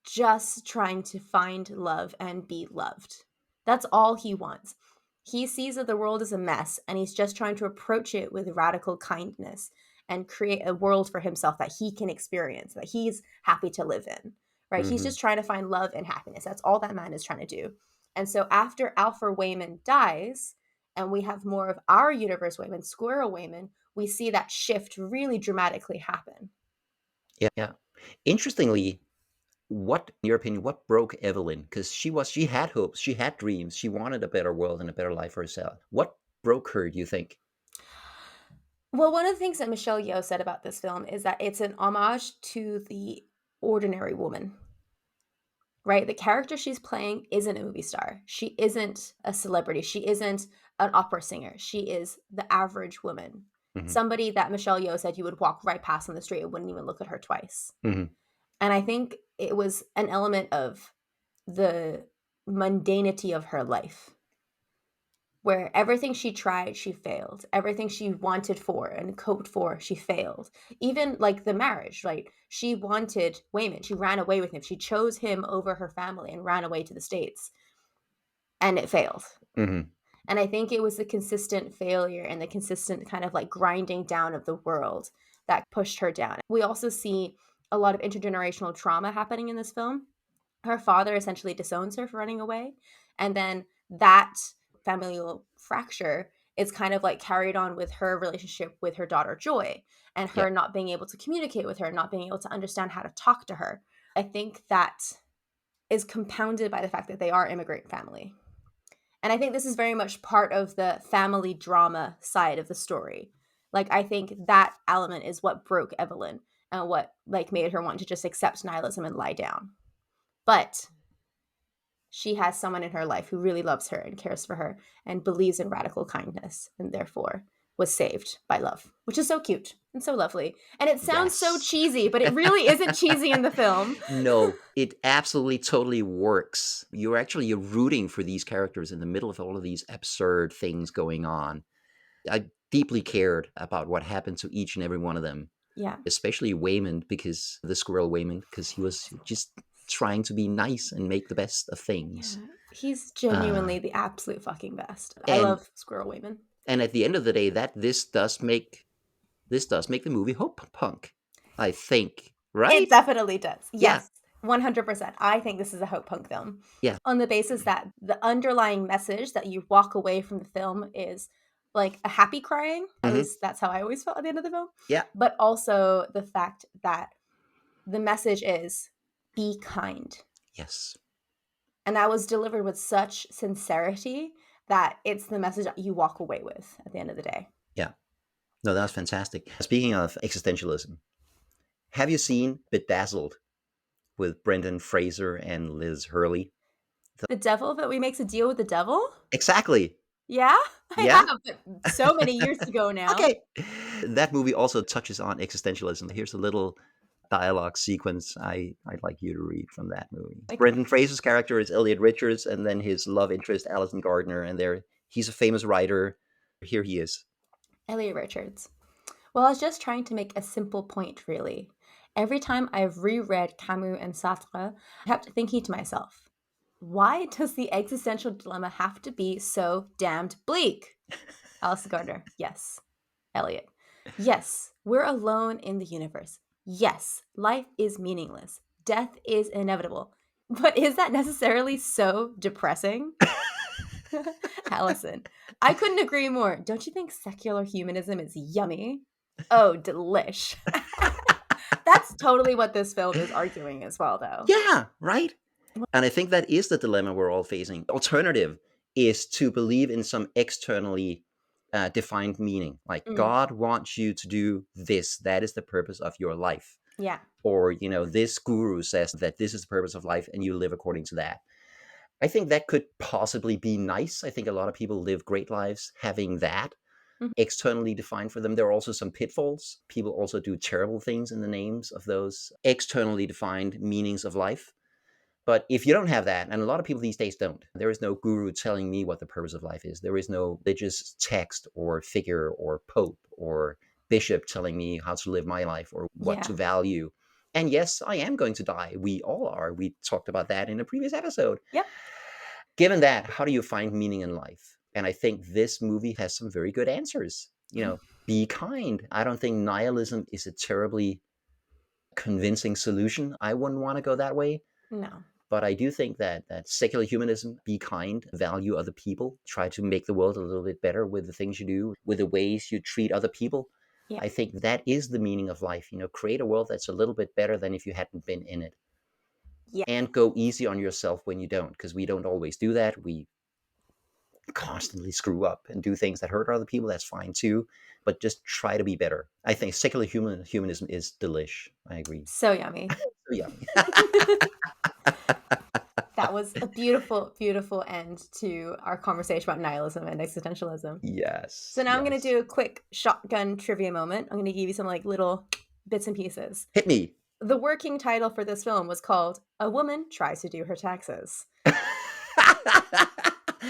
S1: just trying to find love and be loved. That's all he wants. He sees that the world is a mess and he's just trying to approach it with radical kindness and create a world for himself that he can experience, that he's happy to live in. right? He's
S2: Mm-hmm.
S1: just trying to find love and happiness. That's all that man is trying to do. And so after Alpha Wayman dies, and we have more of our universe Wayman, Squirrel Wayman, we see that shift really dramatically happen.
S2: Yeah, yeah. Interestingly, what, in your opinion, what broke Evelyn? Because she had hopes, she had dreams, she wanted a better world and a better life for herself. What broke her, do you think?
S1: Well, one of the things that Michelle Yeoh said about this film is that it's an homage to the ordinary woman, right? The character she's playing isn't a movie star. She isn't a celebrity. She isn't an opera singer. She is the average woman.
S2: Hmm.
S1: Somebody that Michelle Yeoh said you would walk right past on the street and wouldn't even look at her twice.
S2: Hmm.
S1: And I think it was an element of the mundanity of her life, where everything she tried, she failed. Everything she wanted for and hoped for, she failed. Even like the marriage, right? She wanted Wayman. She ran away with him. She chose him over her family and ran away to the States, and it failed.
S2: Hmm.
S1: And I think it was the consistent failure and the consistent kind of like grinding down of the world that pushed her down. We also see a lot of intergenerational trauma happening in this film. Her father essentially disowns her for running away. And then that familial fracture is kind of like carried on with her relationship with her daughter Joy, and
S2: Yeah.
S1: her not being able to communicate with her, not being able to understand how to talk to her. I think that is compounded by the fact that they are immigrant family. And I think this is very much part of the family drama side of the story. Like I think that element is what broke Evelyn and what like made her want to just accept nihilism and lie down. But she has someone in her life who really loves her and cares for her and believes in radical kindness and therefore was saved by love, which is so cute and so lovely. And it sounds so
S2: Yes.
S1: cheesy, but it really isn't cheesy in the film.
S2: No, it absolutely totally works. You're rooting for these characters in the middle of all of these absurd things going on. I deeply cared about what happened to each and every one of them,
S1: Yeah.
S2: especially Wayman, because the squirrel Wayman, because he was just trying to be nice and make the best of things.
S1: Yeah. He's
S2: Uh,
S1: genuinely the absolute fucking best. I
S2: and
S1: love Squirrel Wayman.
S2: and at the end of the day, that this does make the movie hope punk, I think,
S1: It
S2: right?
S1: definitely does.
S2: Yeah,
S1: Yes, 100%. I think this is a hope punk film
S2: yeah.
S1: on the basis that the underlying message that you walk away from the film is like a happy crying. At
S2: Hmm.
S1: least that's how I always felt at the end of the film.
S2: Yeah.
S1: But also the fact that the message is be kind.
S2: Yes.
S1: And that was delivered with such sincerity that it's the message that you walk away with at the end of the day.
S2: Yeah. No, that was fantastic. Speaking of existentialism, have you seen Bedazzled with Brendan Fraser and Liz Hurley?
S1: The devil that we makes a deal with the devil?
S2: Exactly.
S1: Yeah, I
S2: Yeah.
S1: have, but so many years ago now.
S2: Okay. That movie also touches on existentialism. Here's a little dialogue sequence I'd like you to read from that movie.
S1: Like
S2: Brendan Fraser's character is Elliot Richards, and then his love interest, Alison Gardner, and he's a famous writer. Here he is.
S1: Elliot Richards. Well, I was just trying to make a simple point, really. Every time I've reread Camus and Sartre, I kept thinking to myself, why does the existential dilemma have to be so damned bleak? Alice Gardner, yes. Elliot, yes, we're alone in the universe. Yes, life is meaningless. Death is inevitable. But is that necessarily so depressing? Allison, I couldn't agree more. Don't you think secular humanism is yummy? Oh, delish. That's totally what this film is arguing as well, though.
S2: Yeah, right? And I think that is the dilemma we're all facing. Alternative is to believe in some externally defined meaning. Like
S1: Mm,
S2: God wants you to do this. That is the purpose of your life.
S1: yeah.
S2: Or, this guru says that this is the purpose of life and you live according to that. I think that could possibly be nice. I think a lot of people live great lives having that
S1: Mhm.
S2: externally defined for them. There are also some pitfalls. People also do terrible things in the names of those externally defined meanings of life. But if you don't have that, and a lot of people these days don't, there is no guru telling me what the purpose of life is. There is no religious text or figure or pope or bishop telling me how to live my life or what to
S1: Yeah.
S2: value. And yes, I am going to die. We all are. We talked about that in a previous episode.
S1: Yep.
S2: Given that, how do you find meaning in life? And I think this movie has some very good answers. Be kind. I don't think nihilism is a terribly convincing solution. I wouldn't want to go that way.
S1: No.
S2: But I do think that secular humanism, be kind, value other people, try to make the world a little bit better with the things you do, with the ways you treat other people.
S1: Yeah.
S2: I think that is the meaning of life. Create a world that's a little bit better than if you hadn't been in it.
S1: Yeah.
S2: And go easy on yourself when you don't, because we don't always do that. We constantly screw up and do things that hurt other people. That's fine too. But just try to be better. I think secular humanism is delish. I agree.
S1: So yummy.
S2: So yummy.
S1: That was a beautiful, beautiful end to our conversation about nihilism and existentialism. So
S2: Yes.
S1: now I'm going to
S2: Yes.
S1: do a quick shotgun trivia moment. I'm going to give you some like little bits and pieces.
S2: Hit me.
S1: The working title for this film was called A Woman Tries to Do Her Taxes.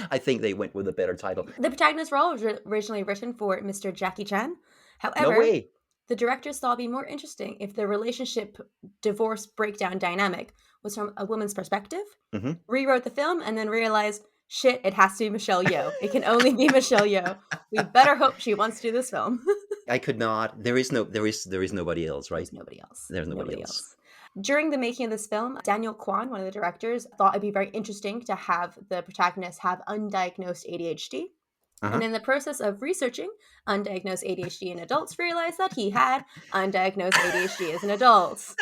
S2: I think they went with a better title.
S1: The protagonist role was originally written for Mr. Jackie Chan.
S2: No
S1: However,
S2: way.
S1: the directors thought it'd be more interesting if the relationship divorce breakdown dynamic was from a woman's perspective, rewrote the film, and then realized, shit, it has to be Michelle Yeoh. It can only be Michelle Yeoh. We better hope she wants to do this film.
S2: I could not. There is nobody else, right?
S1: There's nobody else.
S2: There's nobody else.
S1: During the making of this film, Daniel Kwan, one of the directors, thought it'd be very interesting to have the protagonist have undiagnosed ADHD. And in the process of researching undiagnosed ADHD in adults, realized that he had undiagnosed ADHD as an adult.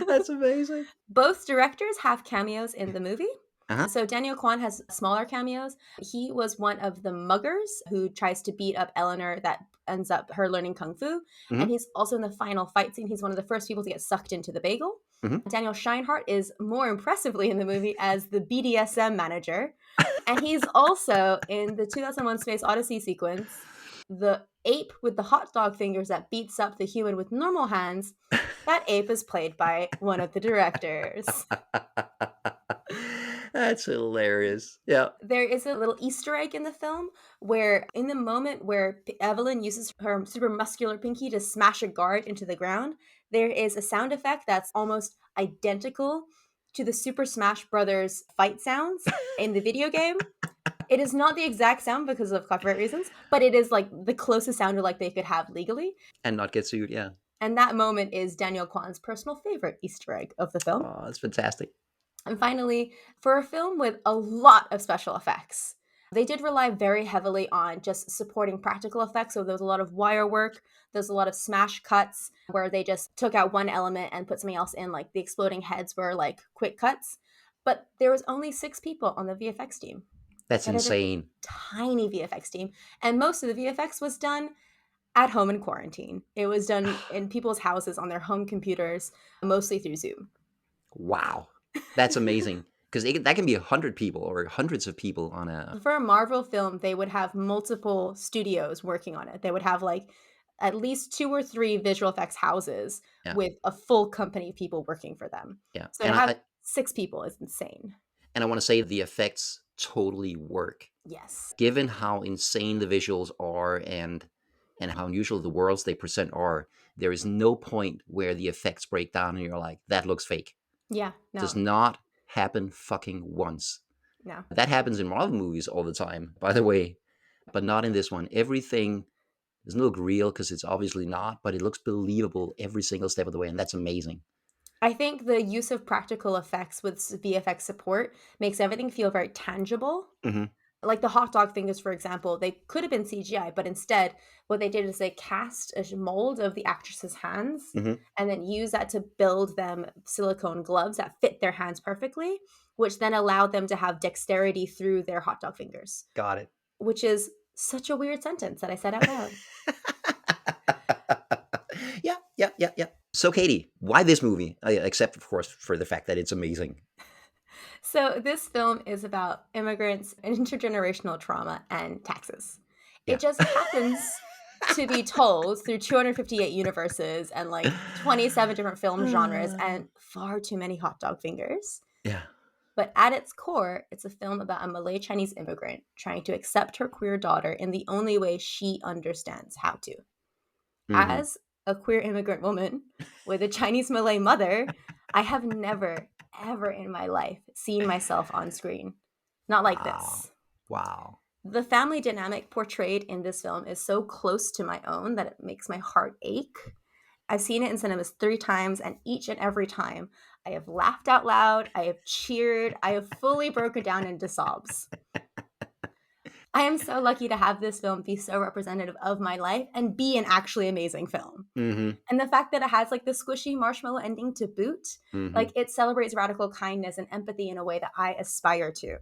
S2: That's amazing.
S1: Both directors have cameos in the movie.
S2: Uh-huh.
S1: So Daniel Kwan has smaller cameos. He was one of the muggers who tries to beat up Eleanor that ends up her learning Kung Fu. And he's also in the final fight scene. He's one of the first people to get sucked into the bagel. Daniel Scheinhardt is more impressively in the movie as the BDSM manager. And he's also in the 2001 Space Odyssey sequence, the ape with the hot dog fingers that beats up the human with normal hands. That ape is played by one of the directors.
S2: That's hilarious. Yeah.
S1: There is a little Easter egg in the film where, in the moment where Evelyn uses her super muscular pinky to smash a guard into the ground, there is a sound effect that's almost identical to the Super Smash Brothers fight sounds in the video game. It is not the exact sound because of copyright reasons, but it is like the closest sound like they could have legally.
S2: And not get sued, yeah.
S1: And that moment is Daniel Kwan's personal favorite Easter egg of the film.
S2: Oh, that's fantastic.
S1: And finally, for a film with a lot of special effects, they did rely very heavily on just supporting practical effects. So there was a lot of wire work. There's a lot of smash cuts where they just took out one element and put something else in, like the exploding heads were like quick cuts. But there was only 6 people on the VFX team.
S2: That's insane.
S1: Tiny VFX team. And most of the VFX was done at home in quarantine. It was done in people's houses on their home computers, mostly through Zoom.
S2: Wow. That's amazing. Because that can be 100 people or hundreds of people on a...
S1: For a Marvel film, they would have multiple studios working on it. They would have like at least 2 or 3 visual effects houses with a full company of people working for them.
S2: Yeah.
S1: So to have 6 people is insane.
S2: And I want to say the effects totally work.
S1: Yes.
S2: Given how insane the visuals are and how unusual the worlds they present are, there is no point where the effects break down and you're like, that looks fake.
S1: Yeah, no.
S2: Does not happen fucking once.
S1: No.
S2: That happens in Marvel movies all the time, by the way, but not in this one. Everything doesn't look real because it's obviously not, but it looks believable every single step of the way, and that's amazing.
S1: I think the use of practical effects with VFX support makes everything feel very tangible. Like the hot dog fingers, for example, they could have been CGI, but instead what they did is they cast a mold of the actress's hands and then use that to build them silicone gloves that fit their hands perfectly, which then allowed them to have dexterity through their hot dog fingers.
S2: Got it.
S1: Which is such a weird sentence that I said out loud.
S2: Yeah. So, Katie, why this movie? Except, of course, for the fact that it's amazing.
S1: So this film is about immigrants, intergenerational trauma, and taxes. Yeah. It just happens to be told through 258 universes and like 27 different film genres and far too many hot dog fingers.
S2: Yeah.
S1: But at its core, it's a film about a Malay Chinese immigrant trying to accept her queer daughter in the only way she understands how to. As a queer immigrant woman with a Chinese Malay mother, I have never, ever in my life seen myself on screen. Not like this.
S2: Wow.
S1: The family dynamic portrayed in this film is so close to my own that it makes my heart ache. I've seen it in cinemas 3 times, and each and every time, I have laughed out loud, I have cheered, I have fully broken down into sobs. I am so lucky to have this film be so representative of my life and be an actually amazing film.
S2: Mm-hmm.
S1: And the fact that it has like the squishy marshmallow ending to boot,
S2: Mm-hmm.
S1: like it celebrates radical kindness and empathy in a way that I aspire to.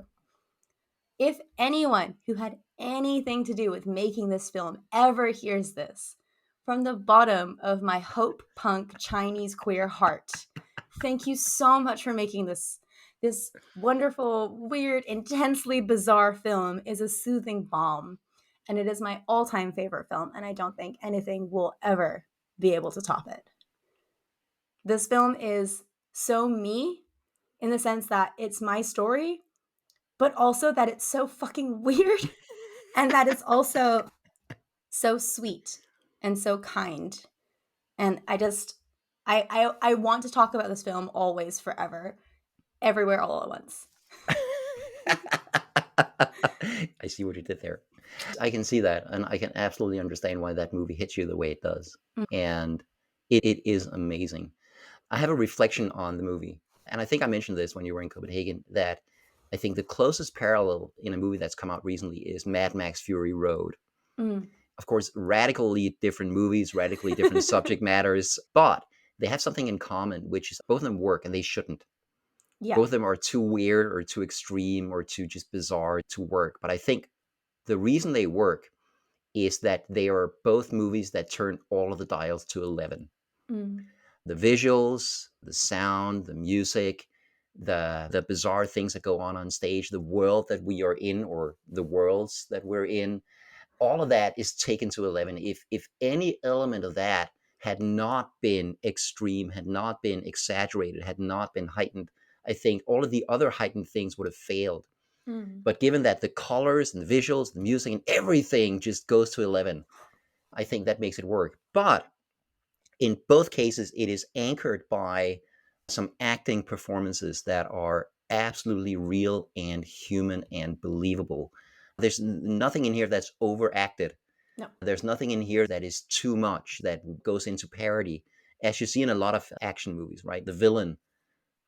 S1: If anyone who had anything to do with making this film ever hears this, from the bottom of my hope punk Chinese queer heart, thank you so much for making this wonderful, weird, intensely bizarre film is a soothing balm. And it is my all-time favorite film, and I don't think anything will ever be able to top it. This film is so me in the sense that it's my story, but also that it's so fucking weird and that it's also so sweet and so kind. And I want to talk about this film always, forever, everywhere, all at once.
S2: I see what you did there. I can see that, and I can absolutely understand why that movie hits you the way it does.
S1: Mm.
S2: And it is amazing. I have a reflection on the movie, and I think I mentioned this when you were in Copenhagen, that I think the closest parallel in a movie that's come out recently is Mad Max Fury Road.
S1: Mm.
S2: Of course, radically different movies, radically different subject matters, but they have something in common, which is both of them work and they shouldn't.
S1: Yeah.
S2: Both of them are too weird or too extreme or too just bizarre to work. But I think the reason they work is that they are both movies that turn all of the dials to 11.
S1: Mm.
S2: The visuals, the sound, the music, the bizarre things that go on stage, the world that we are in or the worlds that we're in, all of that is taken to 11. If any element of that had not been extreme, had not been exaggerated, had not been heightened, I think all of the other heightened things would have failed.
S1: Mm.
S2: But given that the colors and the visuals, the music and everything just goes to 11, I think that makes it work. But in both cases, it is anchored by some acting performances that are absolutely real and human and believable. There's nothing in here that's overacted.
S1: No.
S2: There's nothing in here that is too much, that goes into parody, as you see in a lot of action movies, right? The villain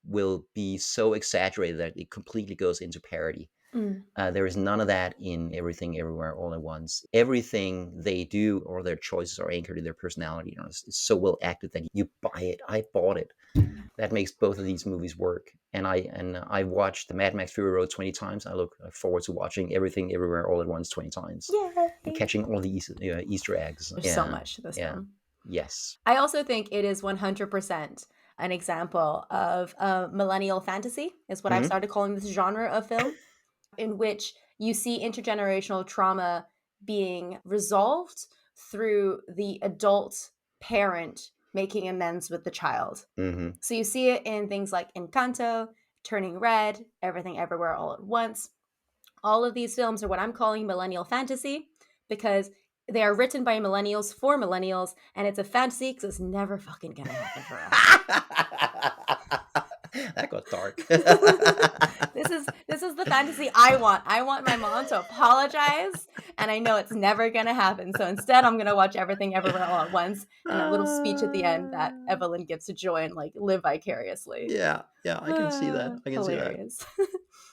S2: will be so exaggerated that it completely goes into parody.
S1: Mm.
S2: There is none of that in Everything Everywhere All at Once. Everything they do or their choices are anchored in their personality. You know, it's so well acted that you buy it. I bought it. That makes both of these movies work. And I watched the Mad Max Fury Road 20 times. I look forward to watching Everything Everywhere All at Once 20 times and
S1: Yay.
S2: catching all the Easter eggs.
S1: There's so
S2: Yeah,
S1: much to this
S2: yeah,
S1: film.
S2: yes.
S1: I also think it is 100% an example of millennial fantasy, is what I've
S2: Hmm.
S1: started calling this genre of film, in which you see intergenerational trauma being resolved through the adult parent making amends with the child.
S2: Hmm.
S1: So you see it in things like Encanto, Turning Red, Everything Everywhere All at Once. All of these films are what I'm calling millennial fantasy because they are written by millennials for millennials, and it's a fantasy because it's never fucking gonna happen for us.
S2: That got dark.
S1: This is the fantasy I want. I want my mom to apologize, and I know it's never gonna happen. So instead, I'm gonna watch Everything Everywhere All at Once, and that little speech at the end that Evelyn gives to Joy and like live vicariously.
S2: Yeah, yeah, I can see that. I can see that.
S1: Hilarious.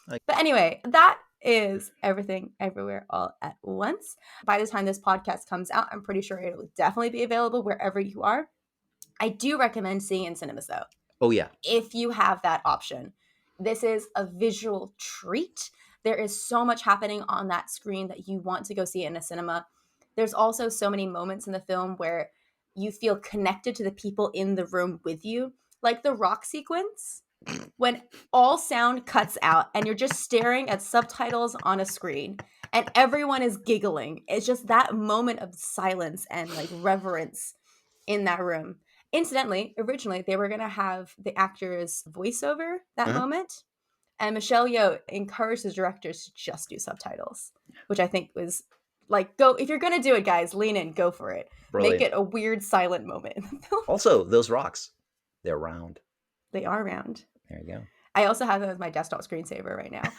S2: I,
S1: But anyway, that is Everything Everywhere All at Once. By the time this podcast comes out, I'm pretty sure it will definitely be available wherever you are. I do recommend seeing it in cinemas though,
S2: oh yeah.
S1: if you have that option. This is a visual treat. There is so much happening on that screen that you want to go see it in a cinema. There's also so many moments in the film where you feel connected to the people in the room with you, like the rock sequence when all sound cuts out and you're just staring at subtitles on a screen and everyone is giggling. It's just that moment of silence and like reverence in that room. Incidentally, originally they were going to have the actors voice over that
S2: Uh-huh.
S1: moment, and Michelle Yeoh encouraged the directors to just do subtitles, which I think was like, go, if you're going to do it, guys, lean in, go for it. Make
S2: Brilliant.
S1: it a weird silent moment in the film.
S2: Also, those rocks, they're round.
S1: They are round.
S2: There you go.
S1: I also have them as my desktop screensaver right now.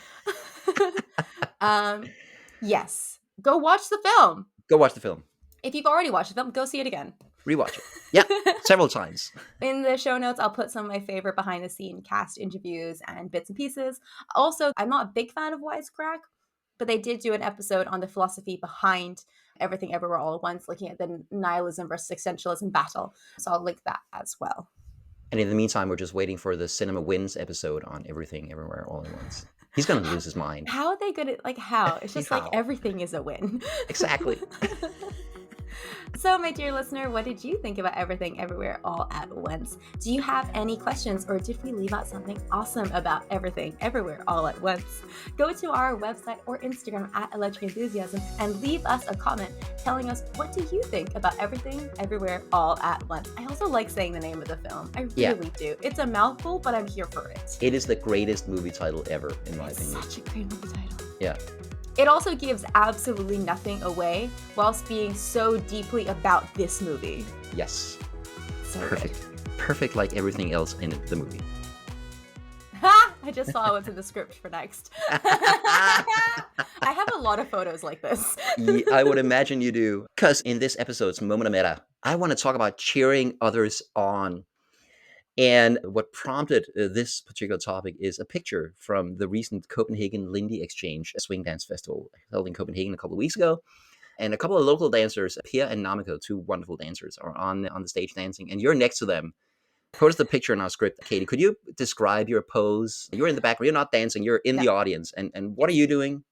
S1: um, Yes. Go watch the film.
S2: Go watch the film.
S1: If you've already watched the film, go see it again.
S2: Rewatch it. Yeah, several times.
S1: In the show notes, I'll put some of my favorite behind the scene cast interviews and bits and pieces. Also, I'm not a big fan of Wisecrack, but they did do an episode on the philosophy behind Everything Everywhere All at Once, looking at the nihilism versus existentialism battle. So I'll link that as well.
S2: And in the meantime, we're just waiting for the Cinema Wins episode on Everything Everywhere All at Once. He's going to lose his mind.
S1: How are they good at, like, how? It's just like
S2: How?
S1: everything is a win.
S2: Exactly.
S1: So, my dear listener, what did you think about Everything Everywhere All at Once? Do you have any questions, or did we leave out something awesome about Everything Everywhere All at Once? Go to our website or Instagram at Electric Enthusiasm and leave us a comment telling us, what do you think about Everything Everywhere All at Once? I also like saying the name of the film. I really do. It's a mouthful, but I'm here for it.
S2: It is the greatest movie title ever, in my opinion.
S1: Such a great movie title.
S2: Yeah.
S1: It also gives absolutely nothing away whilst being so deeply about this movie.
S2: Yes.
S1: So
S2: Perfect.
S1: Good.
S2: Perfect like everything else in the movie.
S1: Ha! I just saw what's in the script for next. I have a lot of photos like this.
S2: I would imagine you do. Because in this episode's Moment of Meta, I want to talk about cheering others on. And what prompted this particular topic is a picture from the recent Copenhagen Lindy Exchange Swing Dance Festival held in Copenhagen a couple of weeks ago. And a couple of local dancers, Pia and Namiko, two wonderful dancers, are on the stage dancing, and you're next to them. Post the picture in our script. Katie, could you describe your pose? You're in the background. You're not dancing. You're in the audience. And what are you doing?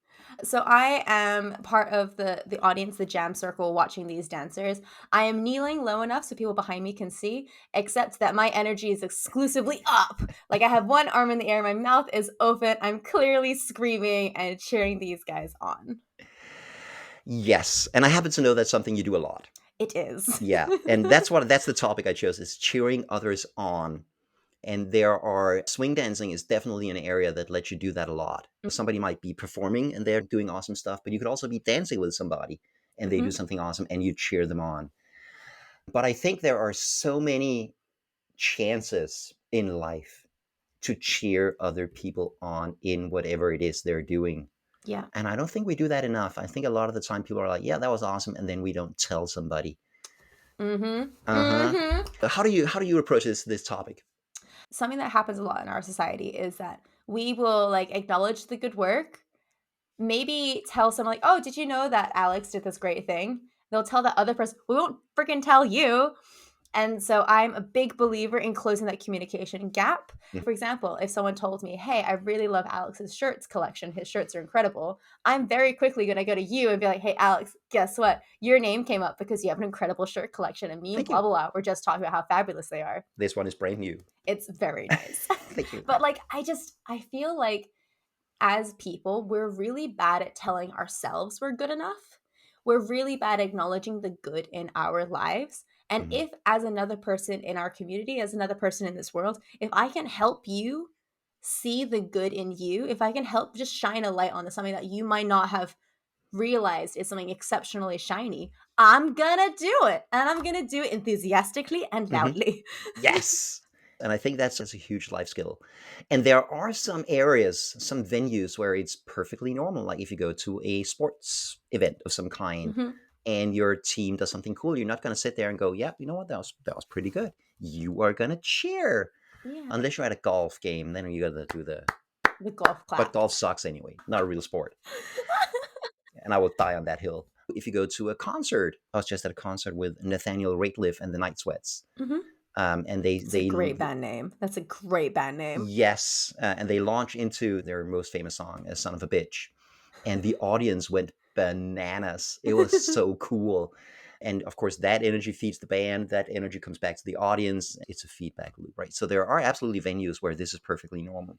S1: So I am part of the audience, the jam circle, watching these dancers. I am kneeling low enough so people behind me can see, except that my energy is exclusively up. Like, I have one arm in the air, my mouth is open. I'm clearly screaming and cheering these guys on.
S2: Yes. And I happen to know that's something you do a lot.
S1: It is.
S2: Yeah. And that's the topic I chose, is cheering others on. And swing dancing is definitely an area that lets you do that a lot. Somebody might be performing and they're doing awesome stuff, but you could also be dancing with somebody and they do something awesome and you cheer them on. But I think there are so many chances in life to cheer other people on in whatever it is they're doing.
S1: Yeah.
S2: And I don't think we do that enough. I think a lot of the time people are like, yeah, that was awesome. And then we don't tell somebody. How do you approach this topic?
S1: Something that happens a lot in our society is that we will, like, acknowledge the good work, maybe tell someone, like, oh, did you know that Alex did this great thing? They'll tell that other person, we won't freaking tell you. And so I'm a big believer in closing that communication gap. For example, if someone told me, hey, I really love Alex's shirts collection, his shirts are incredible, I'm very quickly going to go to you and be like, hey, Alex, guess what? Your name came up because you have an incredible shirt collection, and me and blah, blah, blah, we're just talking about how fabulous they are.
S2: This one is brand new.
S1: It's very nice.
S2: Thank you.
S1: But, like, I feel like as people, we're really bad at telling ourselves we're good enough. We're really bad at acknowledging the good in our lives. And if, as another person in our community, as another person in this world, if I can help you see the good in you, if I can help just shine a light on something that you might not have realized is something exceptionally shiny, I'm gonna do it. And I'm gonna do it enthusiastically and loudly.
S2: Yes. And I think that's a huge life skill. And there are some areas, some venues where it's perfectly normal. Like if you go to a sports event of some kind and your team does something cool, you're not going to sit there and go, yeah, you know what, that was pretty good. You are going to cheer.
S1: Yeah.
S2: Unless you're at a golf game, then you're going to do the
S1: golf clap.
S2: But golf sucks anyway. Not a real sport. And I will die on that hill. If you go to a concert, I was just at a concert with Nathaniel Rateliff and the Night Sweats. And
S1: That's a great band name. That's a great band name.
S2: Yes. And they launch into their most famous song, Son of a Bitch. And the audience went bananas. It was so cool. And of course, that energy feeds the band. That energy comes back to the audience. It's a feedback loop, right? So there are absolutely venues where this is perfectly normal,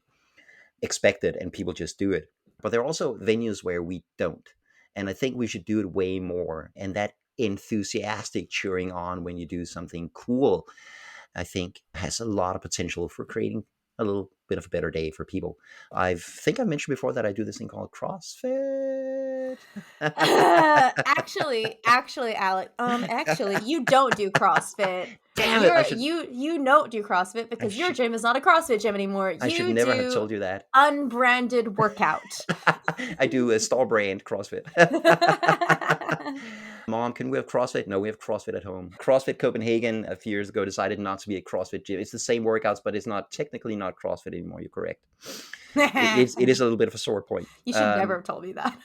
S2: expected, and people just do it. But there are also venues where we don't. And I think we should do it way more. And that enthusiastic cheering on when you do something cool, I think, has a lot of potential for creating a little bit of a better day for people. I think I mentioned before that I do this thing called CrossFit.
S1: Actually, Alec, actually, you don't do CrossFit.
S2: Damn it!
S1: You don't do CrossFit
S2: I
S1: because your
S2: should
S1: gym is not a CrossFit gym anymore.
S2: I should
S1: You
S2: never have
S1: do
S2: told you that.
S1: unbranded workout.
S2: I do a store brand CrossFit. Mom, can we have CrossFit? No, we have CrossFit at home. CrossFit Copenhagen a few years ago decided not to be a CrossFit gym. It's the same workouts, but it's not technically not CrossFit anymore. You're correct. It is a little bit of a sore point.
S1: You should never have told me that.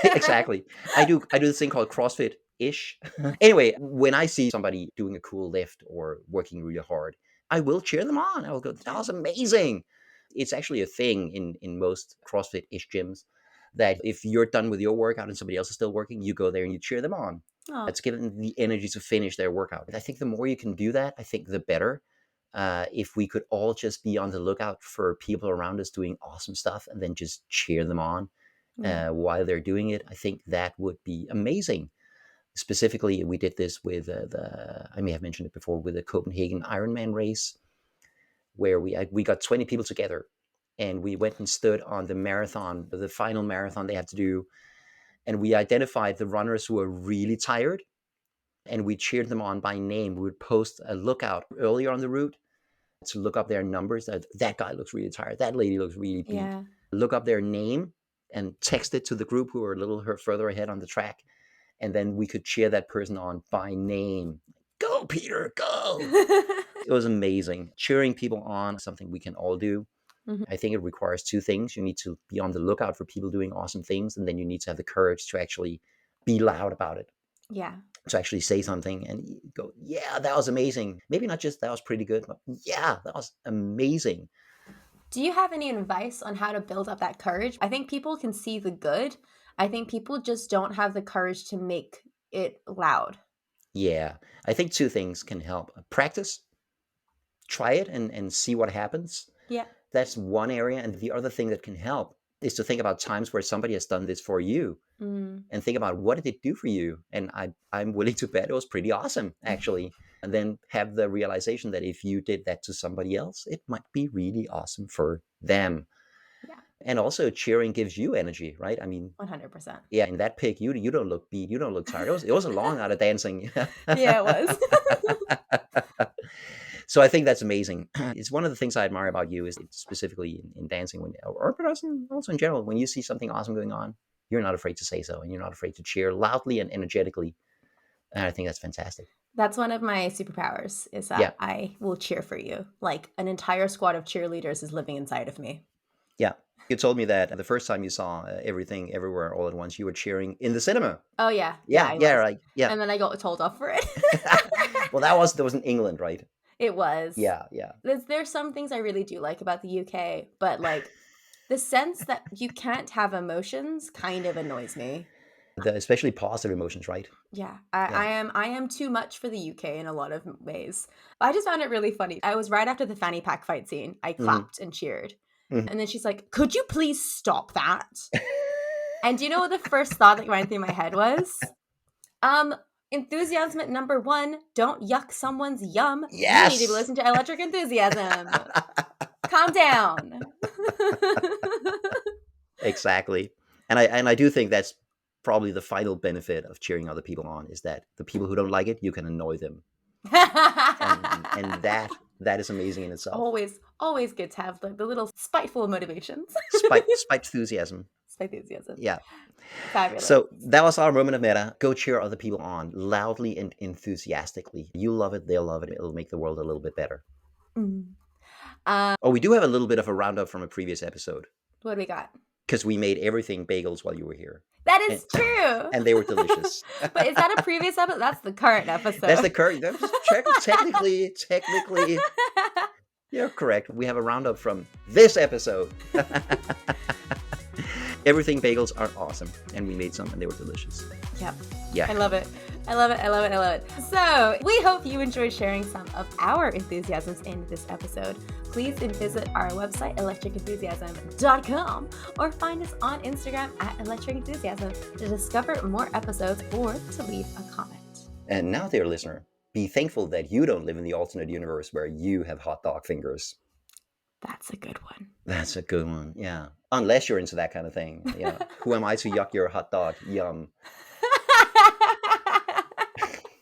S2: Exactly. I do this thing called CrossFit ish. Anyway, when I see somebody doing a cool lift or working really hard, I will cheer them on. I will go, that was amazing. It's actually a thing in most CrossFit ish gyms that if you're done with your workout and somebody else is still working, you go there and you cheer them on.
S1: Oh,
S2: That's giving them the energy to finish their workout. I think the more you can do that, I think the better. If we could all just be on the lookout for people around us doing awesome stuff and then just cheer them on
S1: yeah.
S2: while they're doing it, I think that would be amazing. Specifically, we did this with I may have mentioned it before, with the Copenhagen Ironman race, where we got 20 people together and we went and stood on the marathon, the final marathon they had to do, and we identified the runners who were really tired and we cheered them on by name. We would post a lookout earlier on the route to look up their numbers. That guy looks really tired. That lady looks really beat.
S1: Yeah.
S2: Look up their name and text it to the group who are a little further ahead on the track. And then we could cheer that person on by name. Go, Peter, go. It was amazing. Cheering people on, something we can all do.
S1: Mhm.
S2: I think it requires two things. You need to be on the lookout for people doing awesome things, and then you need to have the courage to actually be loud about it,
S1: Yeah.
S2: to actually say something and go, yeah, that was amazing. Maybe not just that was pretty good, but yeah, that was amazing.
S1: Do you have any advice on how to build up that courage? I think people can see the good. I think people just don't have the courage to make it loud.
S2: Yeah, I think two things can help. Practice, try it and see what happens.
S1: Yeah.
S2: That's one area. And the other thing that can help is to think about times where somebody has done this for you
S1: Mm.
S2: and think about what did it do for you. And I'm willing to bet it was pretty awesome, actually. And then have the realization that if you did that to somebody else, it might be really awesome for them.
S1: Yeah.
S2: And also cheering gives you energy, right? I mean,
S1: 100%.
S2: yeah, in that pic, you don't look beat, you don't look tired. It was a long night of dancing.
S1: Yeah, it was.
S2: So I think that's amazing. It's one of the things I admire about you is specifically in dancing, but also in general, when you see something awesome going on, you're not afraid to say so, and you're not afraid to cheer loudly and energetically. And I think that's fantastic.
S1: That's one of my superpowers is
S2: Yeah,
S1: that I will cheer for you. Like an entire squad of cheerleaders is living inside of me.
S2: yeah. You told me that the first time you saw Everything Everywhere All at Once, you were cheering in the cinema.
S1: Oh yeah. Yeah,
S2: Yeah,
S1: I
S2: yeah,
S1: was.
S2: right. Yeah.
S1: And then I got told off for it.
S2: Well, that was in England, right?
S1: It was.
S2: Yeah, yeah.
S1: There's some things I really do like about the UK, but like the sense that you can't have emotions kind of annoys me.
S2: Especially positive emotions, right?
S1: Yeah,
S2: Yeah.
S1: I am too much for the UK in a lot of ways. I just found it really funny. I was right after the fanny pack fight scene. I
S2: Hmm.
S1: clapped and cheered.
S2: Hmm.
S1: And then she's like, "Could you please stop that?" And do you know what the first thought that ran through my head was? Um, Enthusiasm at number one, don't yuck someone's yum. You need to
S2: Yes.
S1: listen to Electric Enthusiasm. Calm down.
S2: Exactly. And I do think that's probably the final benefit of cheering other people on is that the people who don't like it, you can annoy them. And that is amazing in itself.
S1: Always good to have the little spiteful motivations.
S2: Spite enthusiasm.
S1: Spite enthusiasm.
S2: Yeah.
S1: Fabulous.
S2: So that was our moment of meta. Go cheer other people on loudly and enthusiastically. You love it, they'll love it. It'll make the world a little bit better.
S1: Mm.
S2: Oh, we do have a little bit of a roundup from a previous episode
S1: What do we got?
S2: because we made everything bagels while you were here.
S1: That
S2: And,
S1: is true.
S2: and they were delicious.
S1: But is that a previous episode? That's the current episode.
S2: That's the current. Technically, you're correct. We have a roundup from this episode. Everything bagels are awesome, and we made some, and they were delicious.
S1: Yep.
S2: Yeah.
S1: I love it. I love it. I love it. I love it. So we hope you enjoyed sharing some of our enthusiasms in this episode. Please visit our website, electricenthusiasm.com, or find us on Instagram at Electric Enthusiasm to discover more episodes or to leave a comment.
S2: And now, dear listener, be thankful that you don't live in the alternate universe where you have hot dog fingers.
S1: That's a good one.
S2: That's a good one. Yeah. Unless you're into that kind of thing. Yeah. Who am I to yuck your hot dog? Yum.